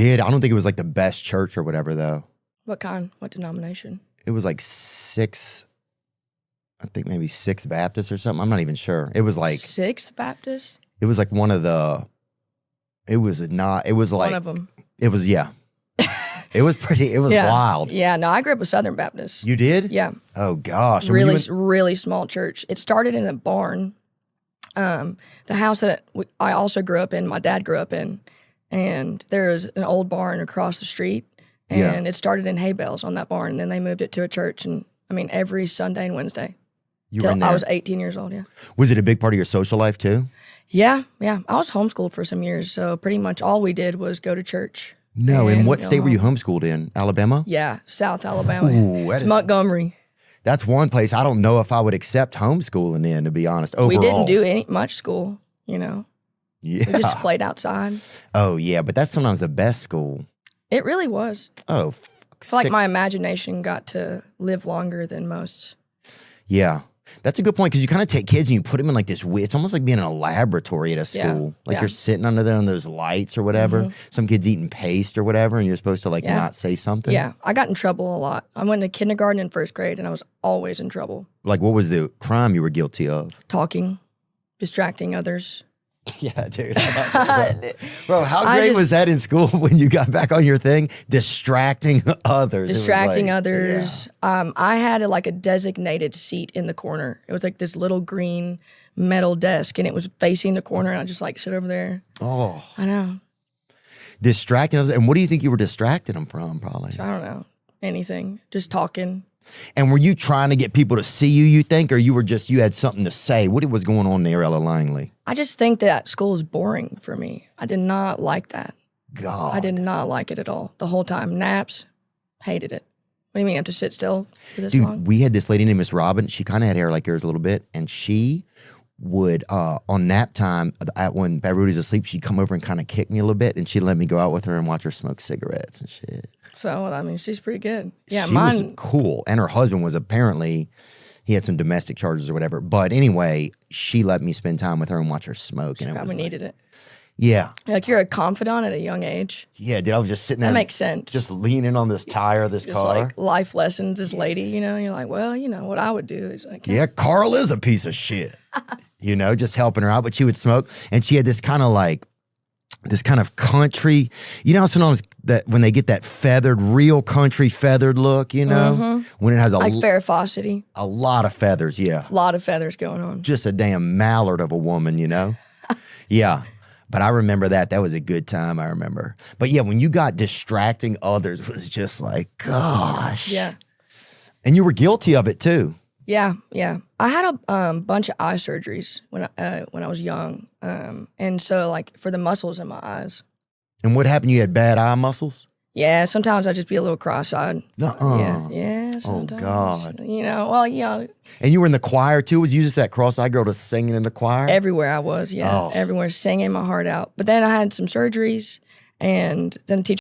I don't think it was like the best church or whatever though. What kind? What denomination? It was like I think maybe Sixth Baptist or something. I'm not even sure. It was like Sixth Baptist? It was like one of the, it was like. One of them. It was, yeah. It was wild. Yeah, no, I grew up with Southern Baptist. You did? Yeah. Oh gosh. Really small church. It started in a barn. The house that I also grew up in, my dad grew up in, and there was an old barn across the street, and it started in hay bales on that barn, and then they moved it to a church, and I mean every Sunday and Wednesday. You were in there? I was 18 years old, yeah. Was it a big part of your social life too? Yeah. I was homeschooled for some years, so pretty much all we did was go to church. No, and what state were you homeschooled in? Alabama? Yeah, South Alabama. Ooh, it's Montgomery. That's one place I don't know if I would accept homeschooling in, to be honest. Overall. We didn't do much school, Yeah. We just played outside. Oh, yeah, but that's sometimes the best school. It really was. Oh, I feel like my imagination got to live longer than most. Yeah. That's a good point because you kind of take kids and you put them in like this weird, it's almost like being in a laboratory at a school. Like you're sitting under them, those lights or whatever. Some kids eating paste or whatever, and you're supposed to like not say something. Yeah, I got in trouble a lot. I went to kindergarten and first grade and I was always in trouble. Like what was the crime you were guilty of? Talking, distracting others. Yeah, dude. Bro, how great was that in school when you got back on your thing? Distracting others. Distracting others. Yeah. I had a designated seat in the corner. It was like this little green metal desk, and it was facing the corner, and I just sit over there. Oh. I know. Distracting others. And what do you think you were distracting them from, probably? I don't know. Anything. Just talking. And were you trying to get people to see you think, or you had something to say? What was going on there, Ella Langley? I just think that school was boring for me. I did not like that. God. I did not like it at all. The whole time. Naps, hated it. What do you mean you have to sit still for this long? Dude, we had this lady named Miss Robin. She kind of had hair like yours a little bit, and she would, on nap time, when Bad Rudy's asleep, she'd come over and kind of kick me a little bit, and she'd let me go out with her and watch her smoke cigarettes and shit. So, I mean, she's pretty good. Yeah, she was cool. And her husband was apparently, he had some domestic charges or whatever. But anyway, she let me spend time with her and watch her smoke. She probably needed it. Yeah. Like you're a confidant at a young age. Yeah, dude, I was just sitting there. That makes sense. Just leaning on this tire of this just car. Like life lessons, this lady, and you're like, well, what I would do is like. Yeah, Carl is a piece of shit. Just helping her out. But she would smoke. And she had this kind of country, sometimes that when they get that real country feathered look, when it has like Farrah Fawcett. A lot of feathers, yeah. A lot of feathers going on. Just a damn mallard of a woman, Yeah. But I remember that. That was a good time, I remember. But yeah, when you got distracting others, it was just like, gosh. Yeah. And you were guilty of it too. Yeah. I had a bunch of eye surgeries when I was young, and so for the muscles in my eyes. And what happened? You had bad eye muscles? Yeah, sometimes I'd just be a little cross-eyed. Yeah, sometimes. Oh God. And you were in the choir too? Was you just that cross-eyed girl just singing in the choir? Everywhere I was, yeah. Everywhere, singing my heart out. But then I had some surgeries, and then the teacher